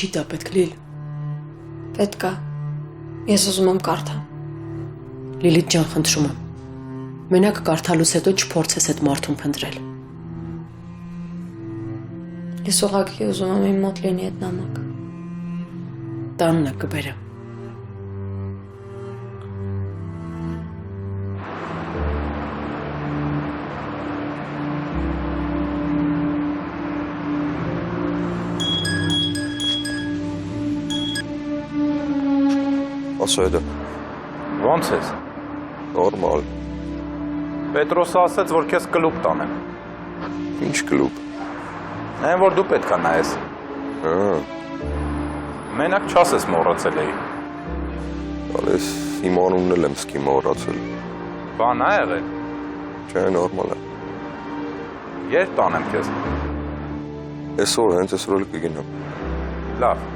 Ինչի՞ դա պետք Լիլ։ Պետք է։ Ես ուզում եմ կարդալ։ Լիլիթ ջան, խնդրում եմ։ Մենակ կարդալուց հետո չփորձես այդ մարդուն փնտրել։ Ես ուղղակի ուզում եմ իմ մոտ լինի այդ նամակ։ Տաննա կբերեմ։ Ասա դա։ Ոնց ես։ Նորմալ։ Պետրոսը ասաց, որ քեզ կլուբ տանեմ։ Ինչ կլուբ։ Այն որ դու պետք է նայես։ Մենակ չասես մոռացել էի։ Ալես իմ անունն էլ եմ սկի մոռացել։ Բան ա եղել։ Չէ, նորմալ է։ Երբ տանեմ քեզ։ Այսօր հենց այսօր էլ կգնամ։ Լավ։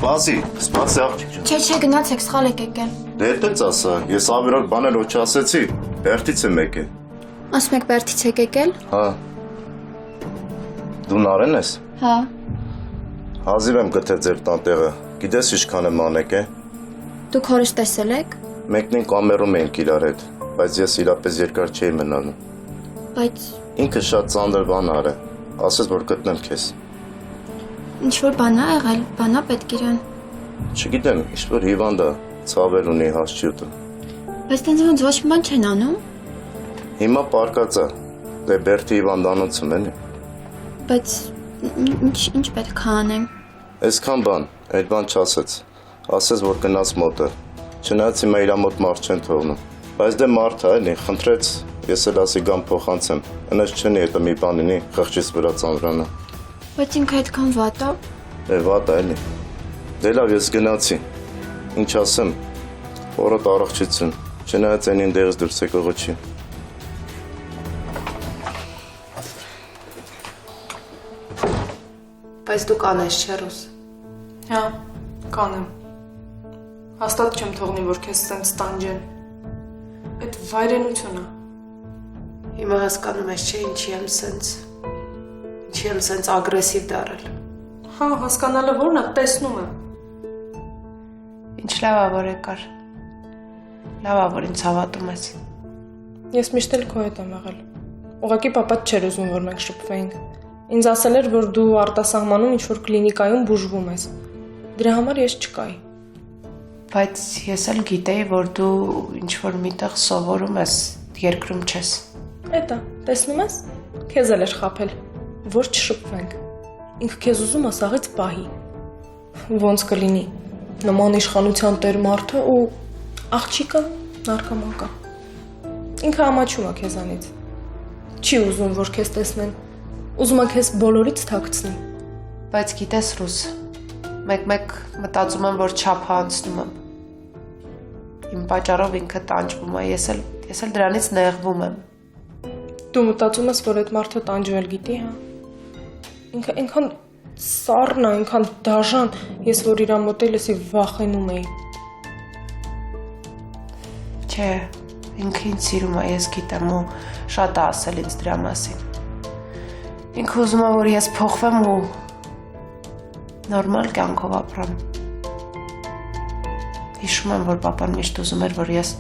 Սպասի աղջիկ ջան։ Չէ, գնացեք, սխալ եք եկել։ Դե այդտենց ասա, ես ավիրալ բան էլ ոչ ասեցի, Բերդից եմ եկել։ Ասում եք Բերդից եք եկել։ Հա։ Դու Նարեն ես։ Հա։ Հազիվ եմ գտել ձեր տանտեղը, գիտես ինչքան եմ անեք է։ Դուք հորս տեսել եք։ Մեկնին կամերում էինք իրար հետ, բայց ես իրապես երկար չէի մնալու։ Բայց Ինքը շատ ծանր բան արը, ասես որ գտնեմ քեզ։ ինչ որ բան ա եղել, բանա պետք իրան։ Չգիտեմ, ինչ-որ հիվանդ է, ցավեր ունի հասչյուտը։ Բայց տենց ոնց ոչ մի բան չեն անում։ Հիմա պարկած է, դե Բերդի հիվանդանոցում էլի։ Բայց ինչ պետք է անենք։ Այսքան բան, այդ բան չասեց, ասեց որ գնաց մոտը, չնայած հիմա իրա մոտ մարդ չեն թողնում, բայց դե մարդ է էլի, խնդրեց, ես էլ ասի գամ փոխանցեմ, ընես չնի հետը մի բան լինի, խղճից վրա ծանրանա։ Բայց ինքը այդքան վատ է։ Դե վատ է էլի, դե լավ ես գնացի, ինչ ասեմ, օրոտ առողջություն, չնայած այնին դեղից դուրս եկողը չի։ Բայց դու կանես, չէ՞ Ռուս։ Հա, կանեմ։ Հաստատ չեմ թողնի, որ քեզ սենց տանջեն։ Այդ վայրենությունը։ Հիմա հասկանում ես, չէ՞, ինչի եմ սենց ագրեսիվ դարել։ Հա, հասկանալը որն է, տեսնում եմ։ Ինչ լավ է, որ եկար։ Լավ է, որ ինձ հավատում ես։ Ես միշտ էլ քո հետ եմ եղել։ Ուղղակի պապադ չէր ուզում, որ մենք շփվեինք։ Ինձ ասել էր, որ դու արտասահմանում ինչ-որ կլինիկայում բուժվում ես։ Դրա համար ես չկայի։ Բայց ես էլ գիտեի, որ դու ինչ-որ միտեղ սովորում ես, երկրում չես։ Էտա, տեսնում ես, քեզ էլ էր խաբել, որ չշփվենք։ Ինքը քեզ ուզում է սաղից պահի։ Ոնց կլինի, նման իշխանության տեր մարդը ու աղջիկը նարկոմանկա։ Ինքը ամաչում է քեզանից։ Չի ուզում, որ քեզ տեսնեն։ Ուզում է քեզ բոլորից թաքցնի։ Բայց գիտես Ռուս, մեկ-մեկ մտածում եմ, որ չափ անցնում եմ։ Իմ պատճառով ինքը տանջվում է, ես էլ դրանից նեղվում եմ։ Դու մտածում ես, որ այդ մարդը տանջվել գիտի, հա։ Ինքը այնքան սառն է, այնքան դաժան, ես որ իրա մոտ էլի վախենում էի։ Չէ, ինքը ինձ սիրում է, ես գիտեմ ու շատ է ասել ինձ դրա մասին։ Ինքը ուզում է, որ ես փոխվեմ ու նորմալ կյանքով ապրեմ։ Հիշում եմ, որ պապան միշտ ուզում էր, որ ես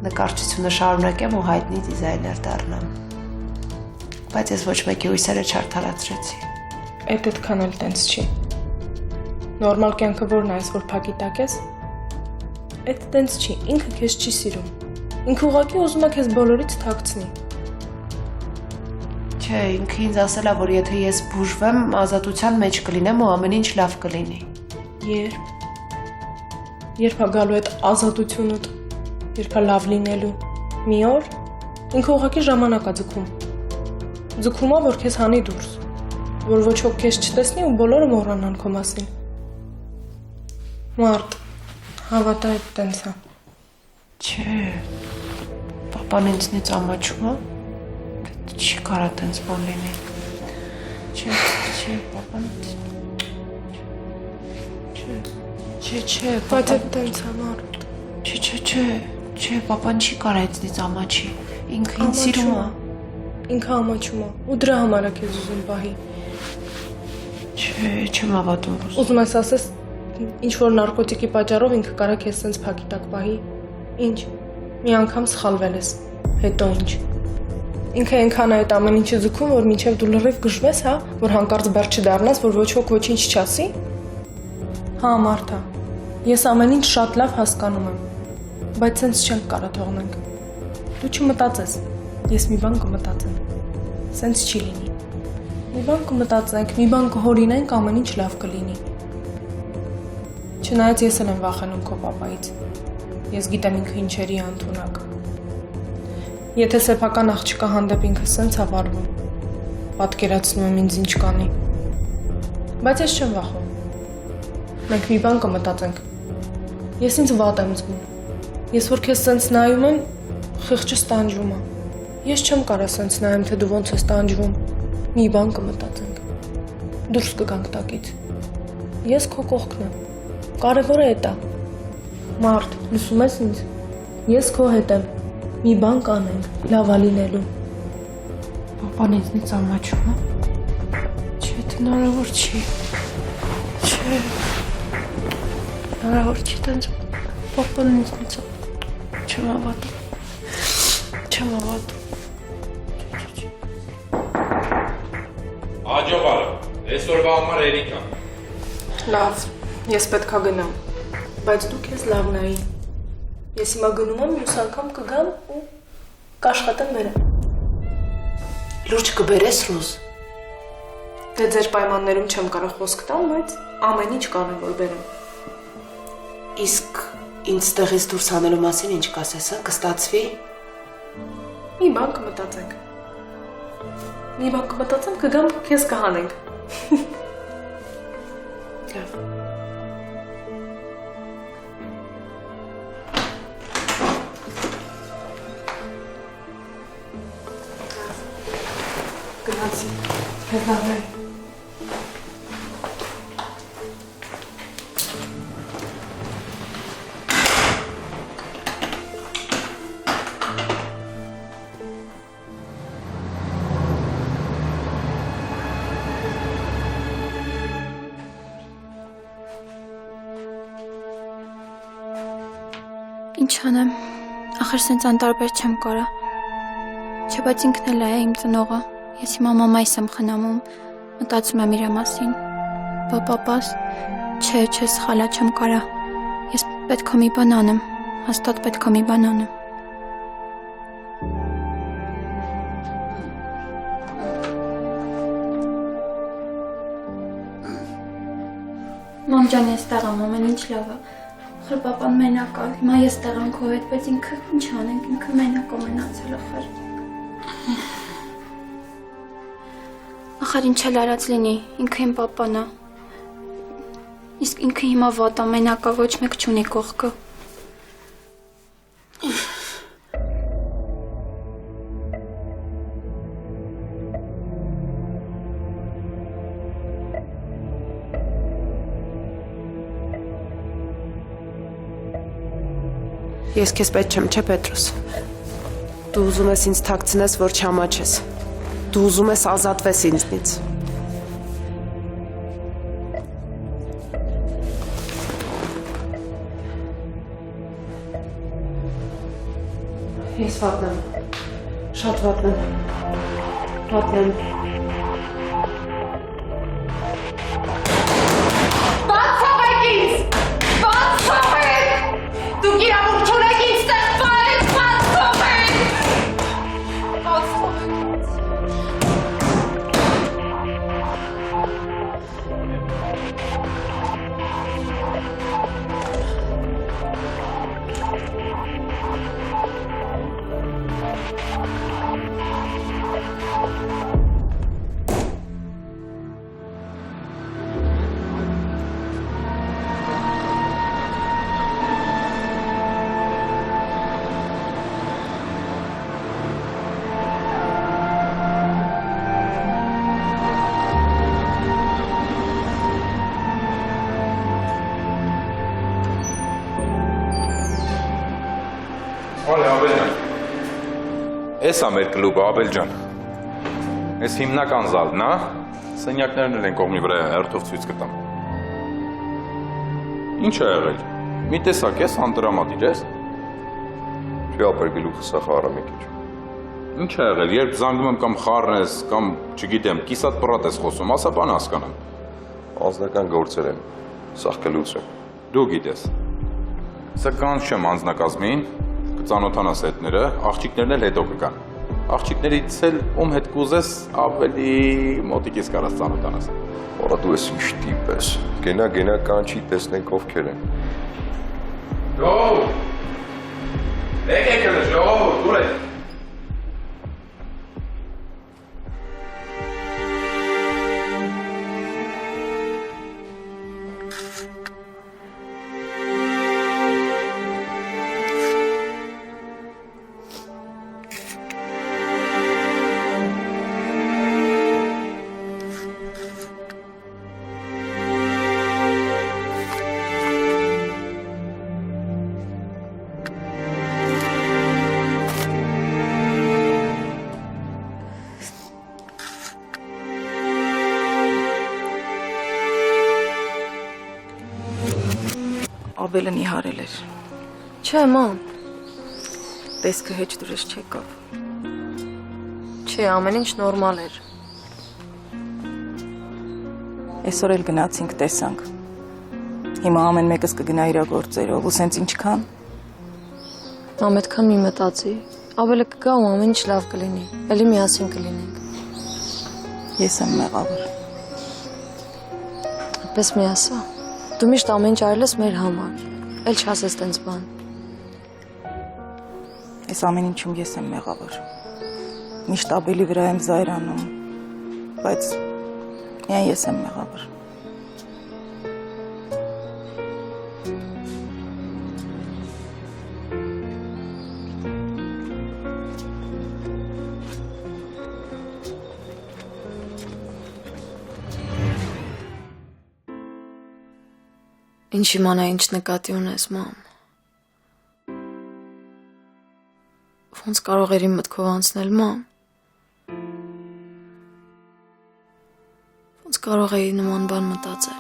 նկարչությունը շարունակեմ ու հայտնի դիզայներ դառնամ։ Բայց ես ոչ մեկի հույսերը չարդարացրեցի։ Այդ այդքան էլ տենց չի։ Նորմալ կյանքը որն է, որ փակի տակ ես։ Այդ տենց չի, ինքը քեզ չի սիրում։ Ինքը ուղղակի ուզում է քեզ բոլորից թաքցնի։ Չէ, ինքը ինձ ասել է, որ եթե ես բուժվեմ, ազատության մեջ կլինեմ ու ամեն ինչ լավ կլինի։ Երբ է գալու այդ ազատությունդ, երբ է լավ լինելու։ Մի օր ինքը ուղղակի ժամանակ է ձգում։ Ձգում է, որ քեզ հանի դուրս, որ ոչ ոք քեզ չտեսնի ու բոլորը մոռանան քո մասին։ Մարդ, հավատա այդ տենց է։ Չէ, պապան ինձնից ամաչում է։ Չի կարա տենց բան լինի։ Չէ, պապան։ Չէ։ Չէ, Բայց այդ տենց համար։ Չէ, papan չի կարա այդից ամաչի։ Ինքը ինձ սիրում է։ Ինքը ամաչում է։ Ու դրա համար է քեզ ուզում պահի։ Չէ, չեմ հավատում։ Ուզում ես ասես ինչ որ նարկոտիկի պատճառով ինքը կարա քեզ սենց փակի տակ պահի։ Ինչ։ Մի անգամ սխալվել ես։ Հետո ինչ։ Ինքը այնքան է այդ ամեն ինչը ձգում, որ մինչև դու լրիվ գժվես, հա, որ հանկարծ բեռ չդառնաս, որ ոչ ոք ոչինչ չասի։ Հա, Մարթա, ես ամեն ինչ շատ լավ հասկանում եմ, բայց սենց չենք կարա թողնենք։ Դու չմտածես, ես մի բան կմտածեմ, սենց չի լինի։ Մի բան կմտածենք, մի բան կհորինենք, ամեն ինչ լավ կլինի։ Չնայած ես էլ եմ վախենում քո պապայից, ես գիտեմ ինքը ինչերի անթունակ։ Եթե սեփական աղջկա հանդեպ ինքը սենց հավարվում, պատկերացնում եմ ինձ ինչ կանի։ Բայց ես չեմ վախում։ Մենք մի բան կմտածենք։ Ես ինձ վատ եմ զգում։ Ես որ քեզ սենց նայում եմ, խիղճս տանջվում է։ Ես չեմ կարա սենց նայեմ, թե դու ոնց ես տանջվում։ Մի բան կմտածենք։ Դուրս կգանք տակից։ Ես քո կողքն եմ։ Կարևորը էդ է։ Մարդ, լսում ես ինձ։ Ես քո հետ եմ։ Մի բան կանենք, լավ է լինելու։ Papan ինձնից ամաչում է։ Չէ, հնարավոր չի։ Չէ։ Հնարավոր չի տենց papan ինձնից չեմ հավատում։ Չեմ հավատում։ Աջողարը, այսօրվա համար Էրիկա։ Լավ, ես պետքա գնամ, բայց դու քեզ լավ նայի։ Ես հիմա գնում եմ, մյուս անգամ կգամ ու կաշխատեմ մերեմ։ Լուրջ կբերես Ռուզ։ Դե ձեր պայմաններում չեմ կարող խոսք տալ, բայց ամեն ինչ կանեմ որ բերեմ։ Իսկ ինձ տեղից դուրս հանելու մասին ինչ կասես, հա, կստացվի։ Մի բան կմտածենք։ Մի բան կմտածեմ, կգամ քեզ կհանենք։ Լավ։ Գնացի։ Հետնաղներ։ Ինչ անեմ, ախր սենց անտարբեր չեմ կարա։ Չէ, բայց ինքն էլ է իմ ծնողը։ Ես հիմա մամայիս եմ խնամում, մտածում եմ իրա մասին։ Բա պապաս, չէ, սխալա չեմ կարա։ Ես պետք է մի բան անեմ, հաստատ պետք է մի բան անեմ։ Մամ ջան, ես տեղ եմ, ամեն ինչ լավ է։ Ախր պապան մենակ է, հիմա ես տեղ եմ քո հետ, բայց ինքը ինչ անենք, ինքը մենակ է մնացել ախր։ Ախր ինչ էլ արած լինի, ինքը իմ պապան է։ Իսկ ինքը հիմա վատ է, մենակ է, ոչ մեկ չունի կողքը։ Ես քեզ պետք չեմ, չէ Պետրոս։ Դու ուզում ես ինձ թաքցնես, որ չամաչես։ Դու ուզում ես ազատվես ինձնից։ Ես վատն եմ, շատ վատն եմ։ Էս է մեր կլուբը, Աբել ջան։ Էս հիմնական զալն, հա։ Սենյակներն էլ են կողմի վրա հերթով ցույց կտամ։ Ինչ է եղել։ Մի տեսակ ես անտրամադիր ես։ Չի ապեր գլուխը սա խառը մի քիչ։ Ինչ է եղել, երբ զանգում եմ կամ խառն ես, կամ չգիտեմ, կիսատ պրատ ես խոսում, ասա բան հասկանամ։ Անձնական գործեր են։ Սա կլուց է։ Դու գիտես։ Սա կանց չեմ անձնակազմին, կծանոթանաս հետները, աղջիկներն էլ հետո կգան։ Աղջիկներից էլ ում հետ կուզես ավելի մոտիկից կարաս ծանոթանաս։ Որա դու ես ինչ տիպ ես։ Գնա կանչի տեսնենք ովքեր են։ Ժողովուրդ։ Եկեք էլ ժողովուրդ, դուր եք։ Աբելը նիհարել էր։ Չէ, ման։ Տեսքը հեչ դուրս չեկավ։ Չէ, ամեն ինչ նորմալ էր։ Այսօր էլ գնացինք տեսանք։ Հիմա ամեն մեկս կգնա իր գործերով, ու սենց ինչքան։ Մամ, այդքան մի մտածի։ Աբելը կգա ու ամեն ինչ լավ կլինի։ Էլի միասին կլինենք։ Ես եմ մեղավոր։ Պես մի ասա։ Դու միշտ ամեն ինչ արել ես մեր համար։ Էլ չասես տենց բան։ Այս ամեն ինչում ես եմ մեղավոր։ Միշտ Աբելի վրա եմ զայրանում, բայց միայն ես եմ մեղավոր։ Ինչ իմանա ինչ նկատի ունես, մամ։ Ոնց կարող էր իմ մտքով անցնել, մամ։ Ոնց կարող էի նման բան մտածել։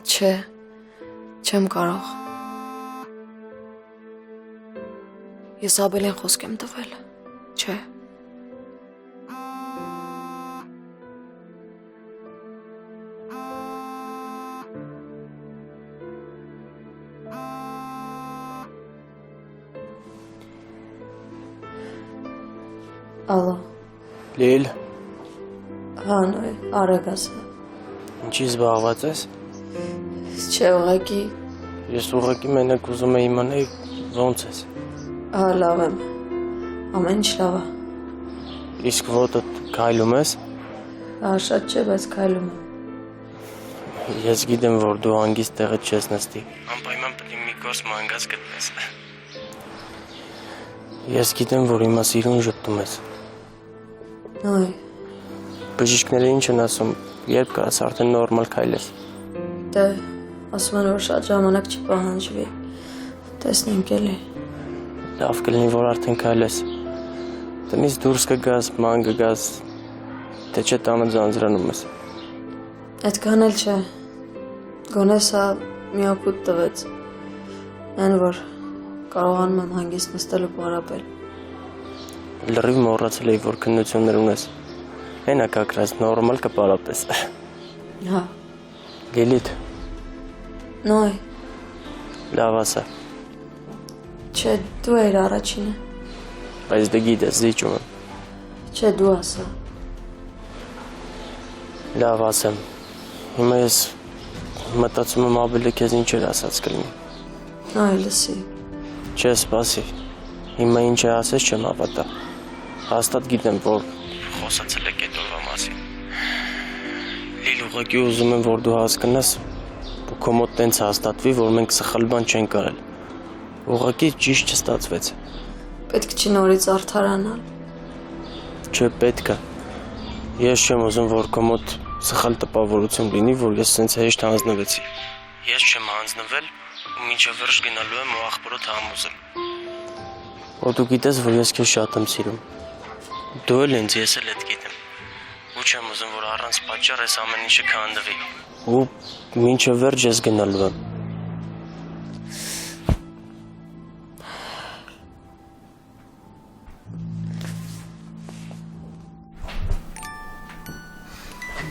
Չէ, չեմ կարող։ Ես Աբելին խոսք եմ տվել, չէ։ Ալո, Լիլ, հա, նոյ, Արագասը։ ինչի զբաղված ես։ Չէ, ուղղակի, Ես ուղղակի մենակ ուզում եմ իմանալ ոնց ես։ հա, լավ եմ։ Ամեն ինչ լավ է։ Իսկ ոտդ քայլում ես։ Հա, շատ չէ, բայց քայլում եմ։ Ես գիտեմ, որ դու հանգիստ տեղը չես նստի։ Անպայման պետք է մի կորս մանգազ գտնես։ Ես գիտեմ, որ հիմա սիրուն ժպտում ես։ Նոյ, Բժիշկները ինչ են ասում, երբ կարաս արդեն նորմալ քայլես։ դե, ասում են, որ շատ ժամանակ չպահանջվի։ Տեսնենք էլի։ Լավ կլինի, որ արդեն քայլես։ Տնից դուրս կգաս, ման կգաս, թե չէ տանը ձանձրանում ես։ Այդքան էլ չէ։ Գոնե սա մի օգուտ տվեց։ Այն որ կարողանում եմ հանգիստ նստել ու պարապել։ Լրիվ մոռացել էի, որ քննություններ ունես։ Հենա կակրած նորմալ կպարապես։ Հա, Լիլիթ, նոյ, լավ ասա, չէ, դու էիր առաջինը։ բայց դե գիտես, զիջում եմ։ Չէ, դու ասա։ Լավ ասեմ։ Հիմա ես մտածում եմ Աբելը քեզ ինչ էր ասած կլինի։ Նոյ, լսի։ Չէ, սպասի։ Հիմա ինչ է ասես չեմ հավատա։ Հաստատ գիտեմ, որ խոսացել եք այդ օրվա մասին։ Լիլ, ուղղակի ուզում եմ, որ դու հասկանաս, ու քո մոտ տենց հաստատվի, որ մենք սխալ բան չենք արել։ Ուղղակի ճիշտ չստացվեց։ Պետք չի նորից արդարանալ։ Չէ, պետք է։ Ես չեմ ուզում, որ քո մոտ սխալ տպավորություն լինի, որ ես սենց հեշտ հանձնվեցի։ Ես չեմ հանձնվել, Մինչև վերջ գնալու եմ ու աղբորդ համոզել։ Ու դու գիտես, որ ես քեզ շատ եմ սիրում։ Դու էլ ինձ, ես էլ էդ գիտեմ։ Ու չեմ ուզում, որ առանց պատճառ այս ամեն ինչը քանդվի։ Ու մինչև վերջ ես գնալու եմ։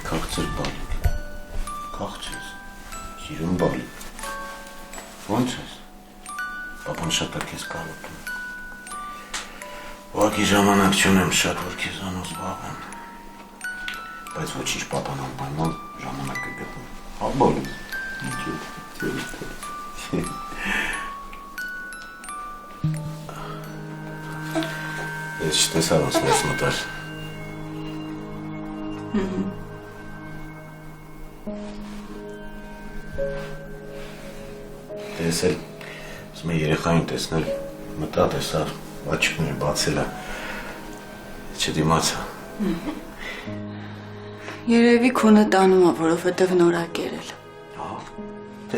Քաղցր բալիկ, քաղցես, սիրուն բալիկ, ոնց ես, պապան շատ է քեզ կարոտում, ուղղակի ժամանակ չունեմ շատ, որ քեզանով զբաղվեմ, բայց ոչինչ պապան անպայման ժամանակ կգտնեմ, հա բալիկ, ես չտեսա ոնց ներս մտար, տեսել, ասում է երեխային տեսնել, մտա տեսավ, աչքները բացել է, չդիմացա։ Երևի քունը տանում է, որովհետև նոր է կերել։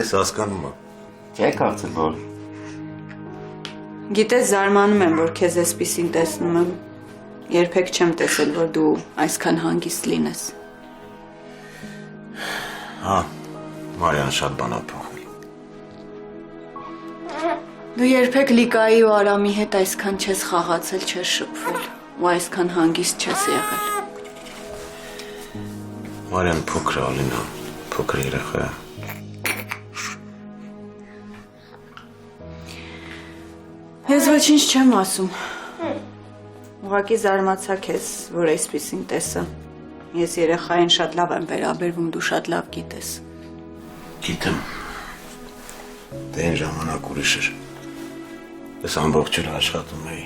Ես հասկանում եմ։ Չէ՞ կարծել, որ։ Գիտես, զարմանում եմ, որ քեզ էսպիսին տեսնում եմ։ Երբեք չեմ տեսել, որ դու այսքան հանգիստ լինես։ Հա, Մարիան շատ բան է փոխել։ Դու երբեք Լիկայի ու Արամի հետ այսքան չես խաղացել, չես շփվել ու այսքան հանգիստ չես եղել։ Մարիան փոքր է, Ալինա, փոքր երեխա է։ Ես ոչինչ չեմ ասում։ Ուղղակի զարմացա քեզ, որ այսպիսին տեսա։ Ես երեխային շատ լավ եմ վերաբերվում, դու շատ լավ գիտես։ Գիտեմ։ Դե այն ժամանակ ուրիշ էր։ Ես ամբողջ օր աշխատում էի։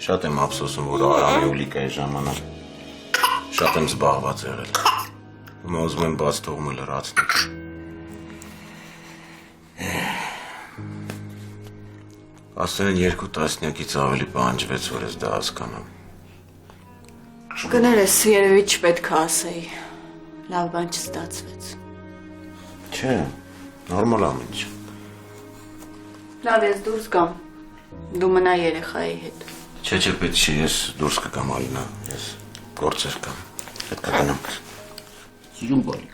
Շատ եմ ափսոսում, որ Արամի ու Լիկայի ժամանակ շատ եմ զբաղված եղել։ Հիմա ուզում եմ բաց թողումը լրացնել։ Աստորեն 2 տասնյակից ավելի պահանջվեց, որ ես դա հասկանամ։ Կներես, երևի չպետք է ասեի։ Լավ բան չստացվեց։ Չէ, նորմալ ամեն ինչ։ Լավ, ես դուրս գամ։ Դու մնա երեխայի հետ։ Չէ, պետք չի, ես դուրս կգամ, Ալինա, ես գործեր կամ, պետք է գնամ։ Սիրուն բալիկ։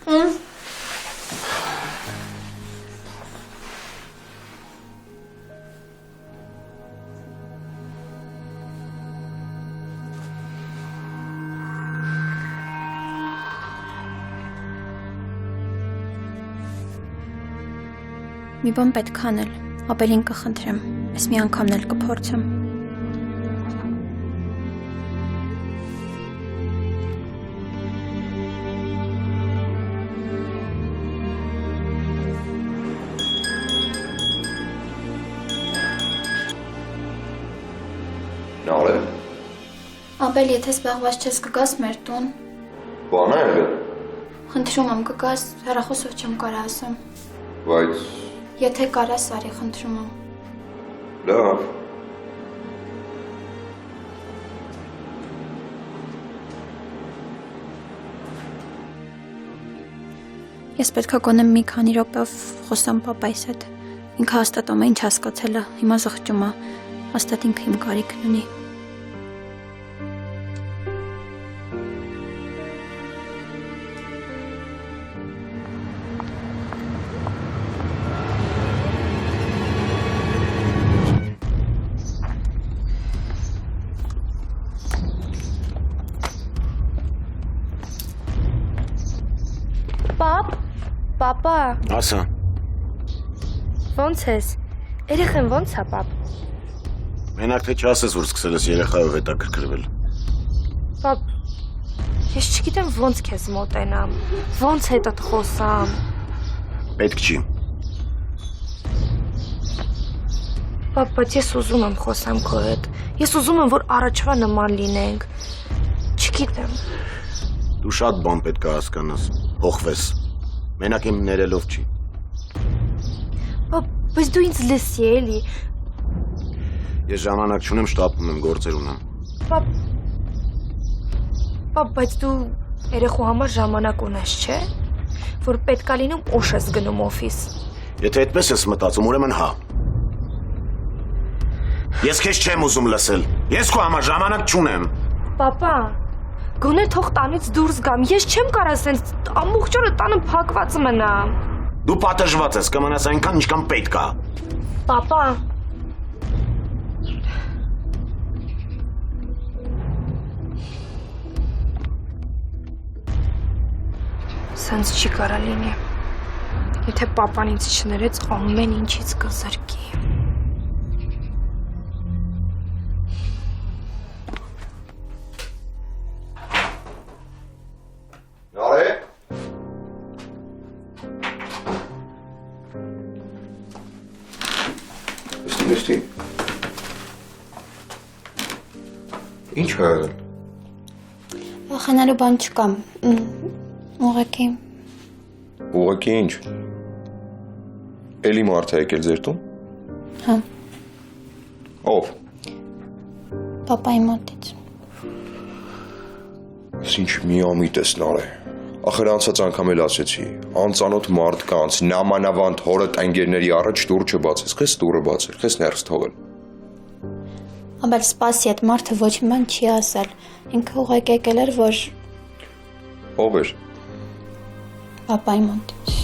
Մի բան պետք անել, ապելին կխնդրեմ, ես մի անգամն էլ կփորձեմ։ Նարե, Ապել, եթե զբաղված չես կգաս մեր տուն, բան է եղել, խնդրում եմ կգաս, հեռախոսով չեմ կարա ասեմ։ բայց Եթե կարաս արի, խնդրում եմ։ լավ, Ես պետքա գոնեմ մի քանի րոպեով խոսամ պապայիս հետ։ Ինքը հաստատ ամեն ինչ հասկացել է, հիմա զղջում է, հաստատ ինքը իմ կարիքն ունի։ Պապա, Ասա, ոնց ես, երեխեն ոնց է պապ, մենակ թե չասես, որ սկսել ես երեխայով հետաքրքրվել։ պապ, ես չգիտեմ ոնց քեզ մոտենամ, ոնց հետդ խոսամ, Պետք չի։ պապ, բայց ես ուզում եմ խոսամ քո հետ, ես ուզում եմ, որ առաջվա նման լինենք, չգիտեմ։ Դու շատ բան պետք է հասկանաս, հոխվես, մենակ իմ ներելով չի։ Պապ, բայց դու ինձ լսի էլի, Ես ժամանակ չունեմ, շտապում եմ, գործեր ունեմ։ պապ, բայց դու երեխու համար ժամանակ ունես, չէ, որ պետք է լինում ուշ ես գնում օֆիս։ Եթե այդպես ես մտածում, ուրեմն հա։ Ես քեզ չեմ ուզում լսել։ Ես քո համար ժամանակ չունեմ։ Պապա, գոնե թող տանից դուրս գամ։ Ես չեմ կարող ասենց ամբողջ օրը տանը փակված մնամ։ Դու պատժված ես, կմնաս այնքան, ինչքան պետք է։ Պապա, սենց չի կարա լինի։ Եթե պապան ինձ չներեց, ամեն ինչից կզրկի։ Նարե։ Ստի։ Ինչ է եղել։ Վախենալու բան չկա։ Ուղղակի ինչ։ Էլի մարդ է եկել ձեր տուն։ Հա։ Ով։ Պապայի մոտից։ Ինչ միամիտ ես Նարե։ Ախր անցած անգամ էլ ասեցի, անծանոթ մարդկանց, նամանավանդ հորդ ընկերների առաջ դուռ չբացես, քեզ դուռը բացել, քեզ ներս թողել։ Բայց սպասի, այդ մարդը ոչ մի բան չի ասել։ Ինքը ուղղակի եկել էր, որ Ով էր։ Պապայի մոտից։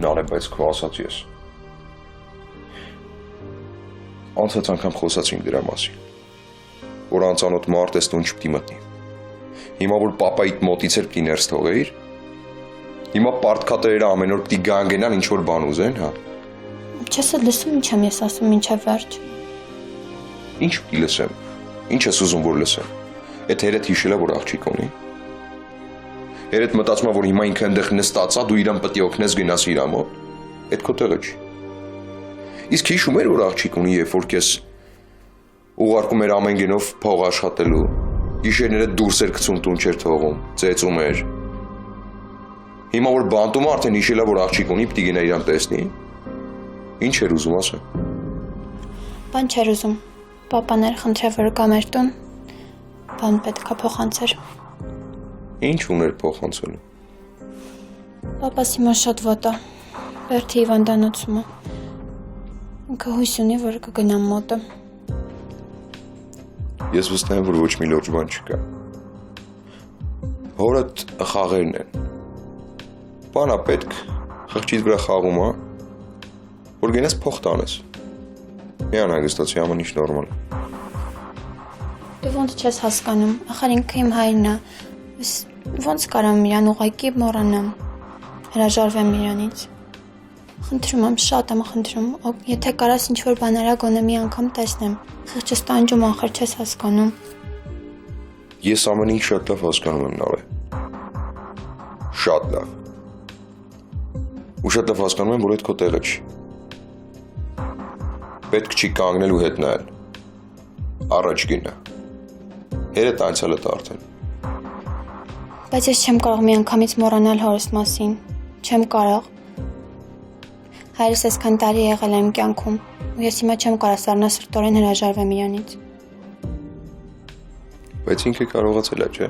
Նարե, բայց քո ասած ես։ Անցած անգամ խոսացինք դրա մասին, որ անծանոթ մարդ ես տուն չպիտի մտնի։ Հիմա որ պապայիդ մոտից էր պիտի ներս թողեիր, հիմա պարտքատերերը ամեն օր պիտի գան գնան ինչ որ բան ուզեն, հա։ Չես լսում ինչ եմ ես ասում մինչև վերջ։ Ինչ պիտի լսեմ։ Ինչ ես ուզում որ լսեմ։ Այդ հերդ հիշելա որ աղջիկ ունի։ Հերդ մտածում է որ հիմա ինքը այնտեղ նստած է, դու իրան պետք է օգնես գնաս իր մոտ։ Այդ քո տեղը չի։ Իսկ հիշում էր որ աղջիկ ունի, երբ որ քեզ ուղարկում էր ամեն գնով փող աշխատելու, գիշերները դուրս էր գցում տուն չէր թողում, ծեծում էր։ Հիմա որ բանտում արդեն հիշելա որ աղջիկ ունի, պիտի գնա իրան տեսնի։ Ինչ էր ուզում ասա։ Բան չէր ուզում։ Պապան էր խնդրել որ գա մեր տուն։ Բան պետքա փոխանցեր։ Ինչ ուներ փոխանցելու։ Պապաս հիմա շատ վատ է։ Բերդի հիվանդանոցում է։ Ինքը հույս ունի որ կգնա մոտը։ Ես վստահ եմ որ ոչ մի լուրջ բան չկա։ Հորդ խաղերն են։ Բանա պետք խղճից վրա խաղում է, որ գնաս փող տանես։ Մի անհանգստացի ամեն ինչ նորմալ է։ Դու ոնց չես հասկանում, ախր ինքը իմ հայրն է։ Ոնց կարամ իրան ուղղակի մոռանամ, հրաժարվեմ իրանից։ Խնդրում եմ, շատ եմ խնդրում, եթե կարաս ինչ-որ բան արա գոնե մի անգամ տեսնեմ, խղճս տանջում ախր չես հասկանում։ Ես ամեն ինչ շատ լավ հասկանում եմ Նարե։ Շատ լավ։ Ու շատ լավ հասկանում եմ, որ այդ քո տեղը չի։ Պետք չի կանգնել ու հետ նայել։ Առաջ գնա։ Հերդ անցյալը արդեն։ Բայց ես չեմ կարող մի անգամից մոռանալ հորս մասին։ Չեմ կարող։ Հայրս այսքան տարի եղել է իմ կյանքում, ու ես հիմա չեմ կարող սառնասրտորեն հրաժարվեմ իրանից։ Բայց ինքը կարողացել է, չէ՞։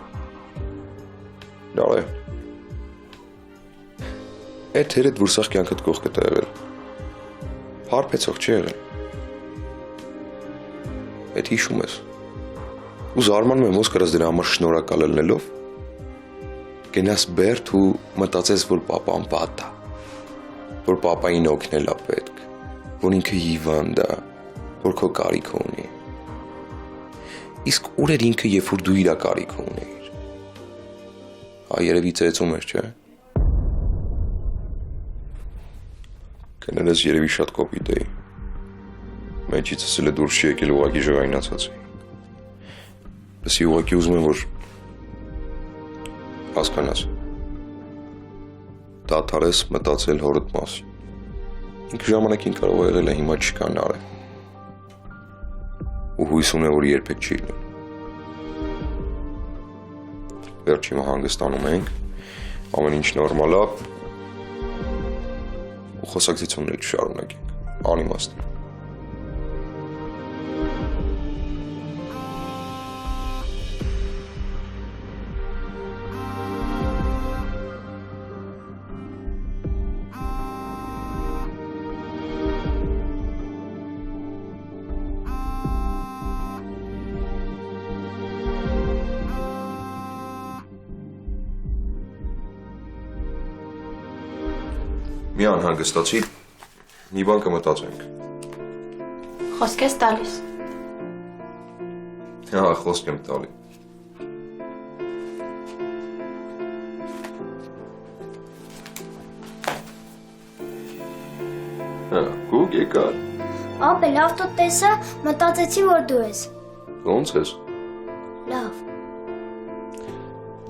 Նարե։ Այդ հերդ որ սաղ կյանքդ կողքդ է եղել։ Հարբեցող չի եղել։ Այդ հիշում ես։ Ու զարմանում եմ ոնց կարաս դրա համար շնորհակալ ելնելով գնաս Բերդ ու մտածես, որ պապան վատ է, որ պապային օգնել է պետք, որ ինքը հիվանդ է, որ քո կարիքը ունի։ Իսկ ուր էր ինքը, երբ որ դու իր կարիքը ունեիր։ Երևի ծեծում էր, չէ՞։ Կներես երևի շատ կոպիտ էի։ Մեջիցս էլ դուրս չի եկել ուղղակի ժողայնացած էի։ Լսի ուղղակի ուզում եմ, որ հասկանաս, դադարես մտածել հորդ մասին։ Ինքը ժամանակին կարող է եղել է, հիմա չկա Նարե։ Ու հույս ունե, որ երբեք չի լինել։ Վերջ հիմա հանգստանում ենք, ամեն ինչ նորմալ է, ու խոսակցություններ չշարունակենք, անիմաստ։ Մի անհանգստացի, մի բան կմտածենք։ Խոսք ես տալիս։ Հա, խոսք եմ տալի։ Հա, գուգ եկար։ Ապե, լավ տոտ տեսա, մտածեցի, որ դու ես։ Ոնց ես։ Լավ։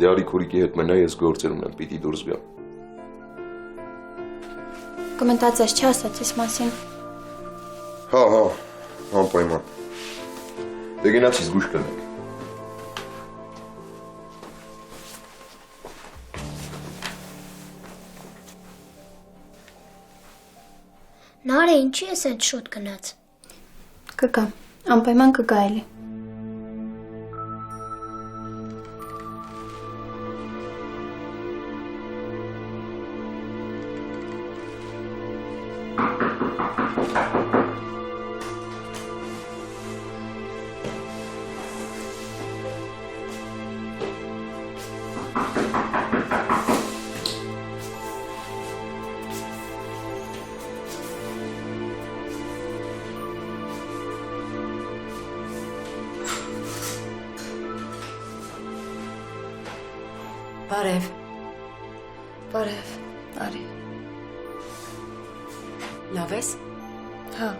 Դե արի քուրիկի հետ մնա, ես գործեր ունեմ, պիտի դուրս գամ։ Կմտածես, չի ասած ես մասին։ Հա, անպայման։ Դե գնացի զգուշ կնենք։ Նարե, ինչի ես այդ շուտ գնաց։ Կգա, անպայման կգա էլի։ Բարև։ Բարև, արի։ Լավ ես։ Հա։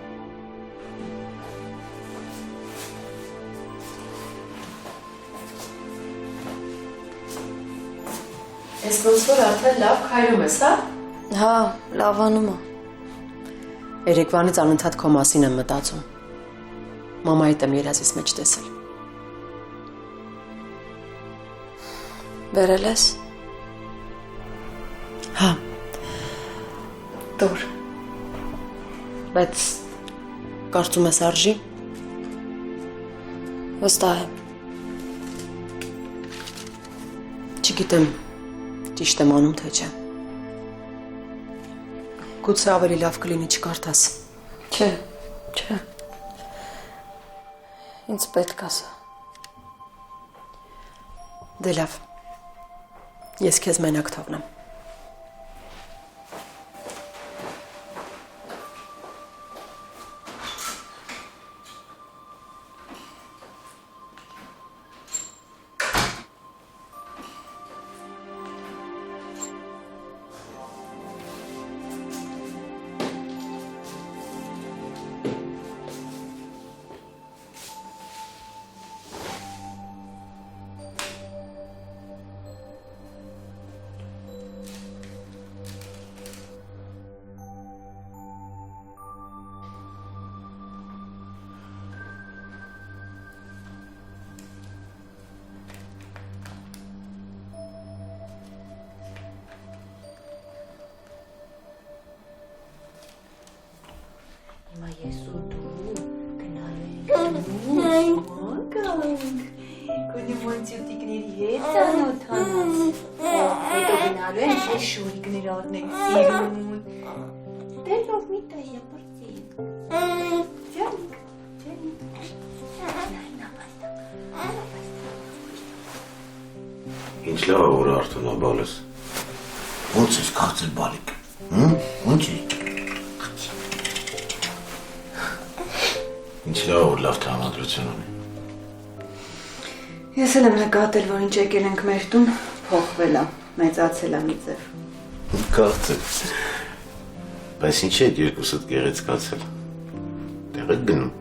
Ես ոնց որ արդեն լավ քայլում ես, հա։ Հա, լավանում է։ Երեկվանից անընդհատ քո մասին եմ մտածում։ Մամայիդ եմ երազիս մեջ տեսել։ Վերել ես։ Հա։ Դուր։ Բայց կարծում ես արժի։ Վստահ եմ։ Չգիտեմ, ճիշտ եմ անում թե չէ։ Գուցե ավելի լավ կլինի չկարդաս։ Չէ, չէ։ Ինձ պետք ասա։ Դե լավ։ Ես քեզ մենակ թողնեմ։ Հիմա ես ու դու գնալու ենք Գոնի մոնտյուտիկների հետ ծանոթանաս հետո գնալու ենք ես շորիկներ առնենք սիրուն Դե լավ մի տայա պրծիկ Ջանիկ Ինչ լավ որ արդյունա բալես Ոնց ես կարծել բալիկ Ոնց է Ինչ լավ որ լավ տրամադրություն ունի Ես էլ եմ նկատել, որ ինչ եկել ենք մեր տուն, փոխվել է, մեծացել է մի ձև։ Կարծել Բայց ինչ է երկուսդ գեղեցկացել Տեղ եք գնում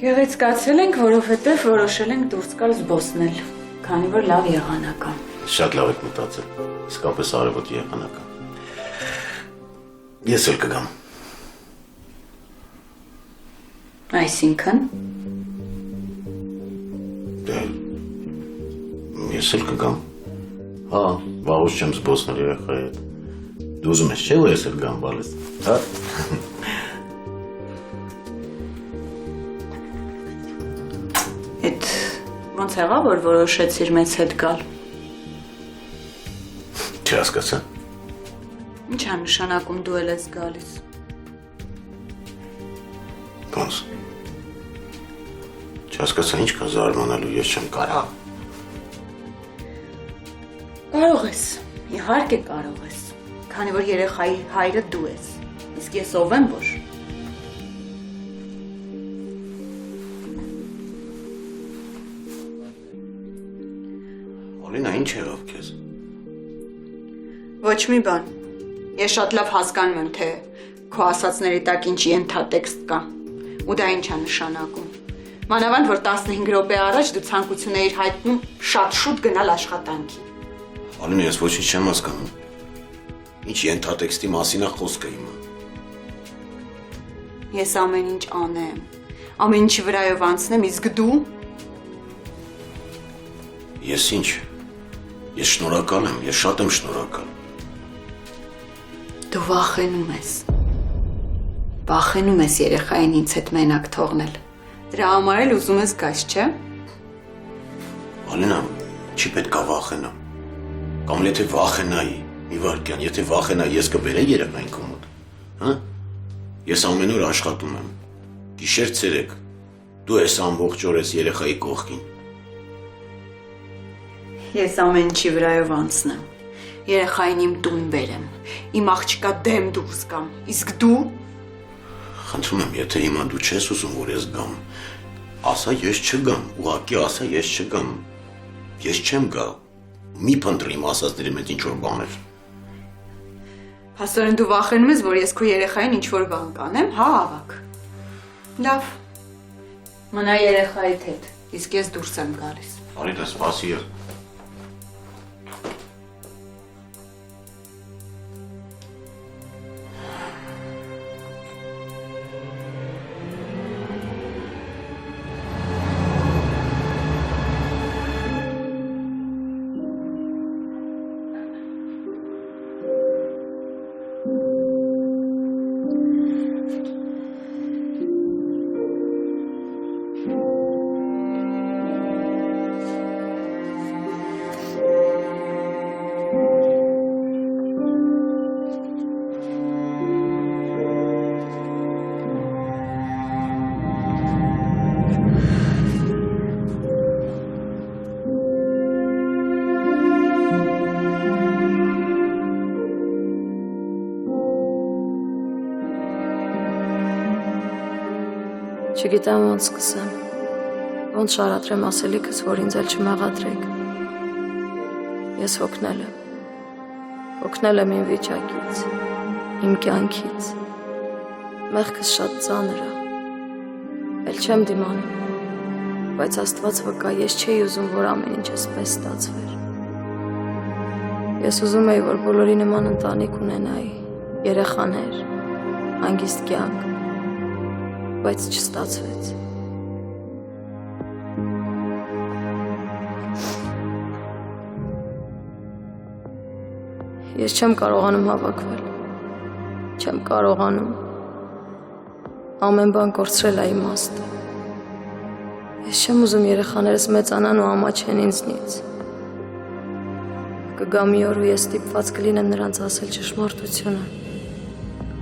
Գեղեցկացել ենք, որովհետև որոշել ենք դուրս գալ զբոսնել, քանի որ լավ եղանակ է։ Շատ լավ եք մտածել Իսկապես արևոտ եղանակ է Ես էլ կգամ Այսինքն Դե Ես էլ կգամ Հա, վաղուց չեմ զբոսնել երեխայի հետ Դու ուզում ես չէ որ ես էլ գամ բալես Հա Էդ ոնց եղավ, որ որոշեցիր մեզ հետ գալ։ Չհասկացա Ինչ է նշանակում դու էլ ես գալիս։ Ոնց Չհասկացա ինչ կա զարմանալու ես չեմ կարող Կարող ես, իհարկե կարող ես։ քանի որ երեխայի հայրը դու ես։ Իսկ ես ով եմ որ։ Ալինա, ինչ եղավ քեզ։ Ոչ մի բան։ Ես շատ լավ հասկանում եմ, թե քո ասածների տակ ինչ ենթատեքստ կա։ Ու դա ինչ է նշանակում։ Մանավանդ որ 15 րոպե առաջ դու ցանկություն էիր հայտնում շատ շուտ գնալ աշխատանքի։ Ալինա, ես ոչինչ չեմ հասկանում։ Ինչ ենթատեքստի մասին է խոսքը հիմա։ Ես ամեն ինչ անեմ։ Ամեն ինչի վրայով անցնեմ, իսկ դու։ Ես ինչ։ Ես շնորհակալ եմ, ես շատ եմ շնորհակալ։ Դու վախենում ես։ Վախենում ես երեխային ինձ հետ մենակ թողնել։ Դրա համար էլ ուզում ես գաս, չէ՞։ Ալինա, չի պետք է վախենամ։ Կամ եթե վախենայի, մի վարքյան, եթե վախենայի, ես կբերեի երեխային քո մոտ, հա։ Ես ամեն օր աշխատում եմ։ Գիշեր ցերեկ։ Դու ես ամբողջ օր ես երեխայի կողքին։ Ես ամեն ինչի վրայով անցնեմ։ Երեխային իմ տուն բերեմ։ Իմ աղջկա դեմ դուրս գամ։ Իսկ դու։ Խնդրում եմ, եթե հիմա դու չես ուզում, որ ես գամ, ասա ես չգամ, ուղղակի ասա ես չգամ։ Ես չեմ գա։ Մի փնտրի իմ ասածների մեջ ինչ որ բաներ։ Հասարեն դու վախենում ես, որ ես քո երեխային ինչ որ բան կանեմ, հա ավակ։ Լավ։ Մնա երեխայիդ հետ, իսկ ես դուրս եմ գալիս։ Ալինա, սպասի։ Չգիտեմ ոնց սկսեմ, ոնց շարադրեմ ասելիքս, որ ինձ էլ չմեղադրեք։ Ես հոգնել եմ իմ վիճակից, իմ կյանքից, մեղքս շատ ծանր է, էլ չեմ դիմանում, բայց Աստված վկա, ես չէի ուզում, որ ամեն ինչ էսպես ստացվեր։ Ես ուզում էի, որ բոլորի նման ընտանիք ունենայի, երեխաներ, հանգիստ կյանք, բայց չստացվեց։ Ես չեմ կարողանում հավաքվել, չեմ կարողանում, ամեն բան կորցրել է իմաստը։ Ես չեմ ուզում երեխաներս մեծանան ու ամաչեն ինձնից։ Կգա մի օր ու ես ստիպված կլինեմ նրանց ասել ճշմարտությունը։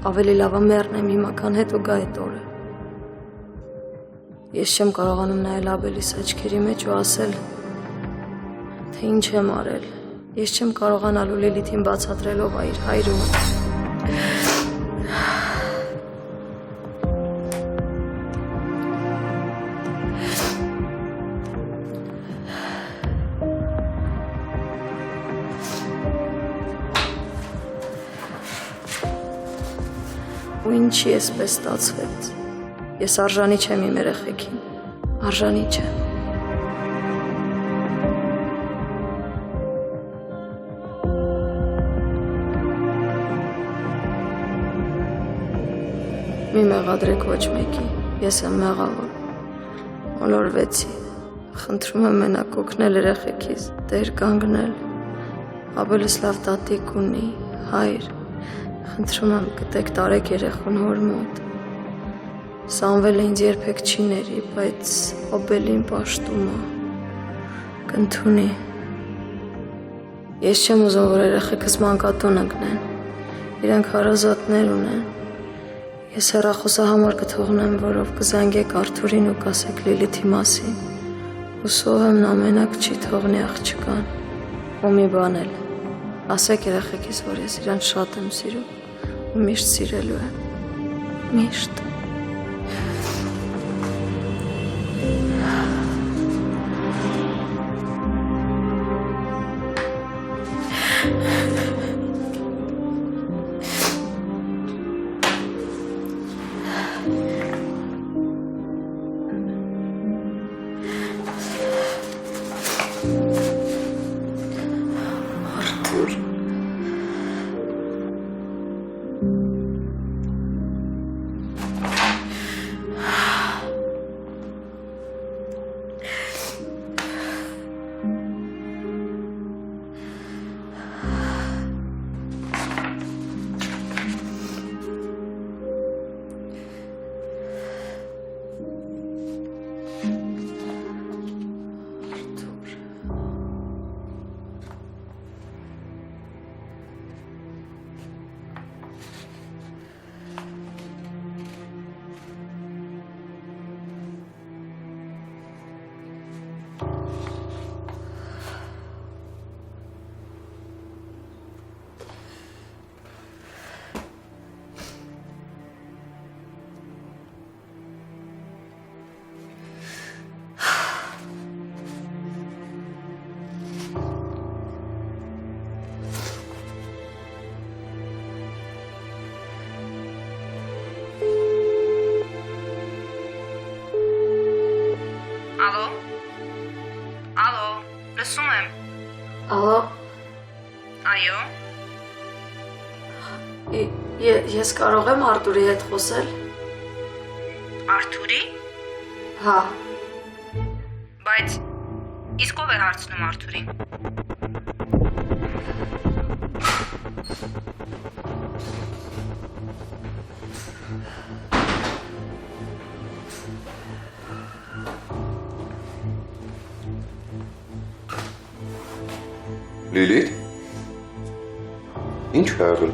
Ավելի լավ է մեռնեմ հիմա, քան հետո գա այդ օրը։ Ես չեմ կարողանում նայել Աբելիս աչքերի մեջ ու ասել, թե ինչ եմ արել։ Ես չեմ կարողանալու Լիլիթին բացատրելով իր հայրումը։ Ու ինչի էսպես ստացվեց։ Ես արժանի չեմ իմ երեխեքին, արժանի չեմ։ Մի մեղադրեք ոչ մեկի, ես եմ մեղավոր, մոլորվեցի, խնդրում եմ մենակ օգնել երեխեքիս, դեր կանգնել, Աբելս լավ տատիկ ունի, հայր, խնդրում եմ գտեք տարեք երեխուն հոր մոտ։ Սամվելը ինձ երբեք չի ների, բայց Աբելին պաշտում է, կընդունի։ Ես չեմ ուզում, որ երեխեքս մանկատուն ընկնեն, իրենք հարազատներ ունեն։ Ես հեռախոսահամար կթողնեմ, որով կզանգեք Արթուրին ու կասեք Լիլիթի մասին։ Հուսով եմ նա մենակ չի թողնի աղջկան, ու մի բան էլ, Ասեք երեխեքիս, որ ես իրան շատ եմ սիրում ու միշտ սիրելու եմ։ Միշտ։ Ալո, լսում եմ։ Ալո, Այո։ ես կարող եմ Արտուրի հետ խոսել։ Արթուրի։ Հա, Բայց իսկ ով է հարցնում Արթուրին։ Լիլիթ։ Ինչ է եղել։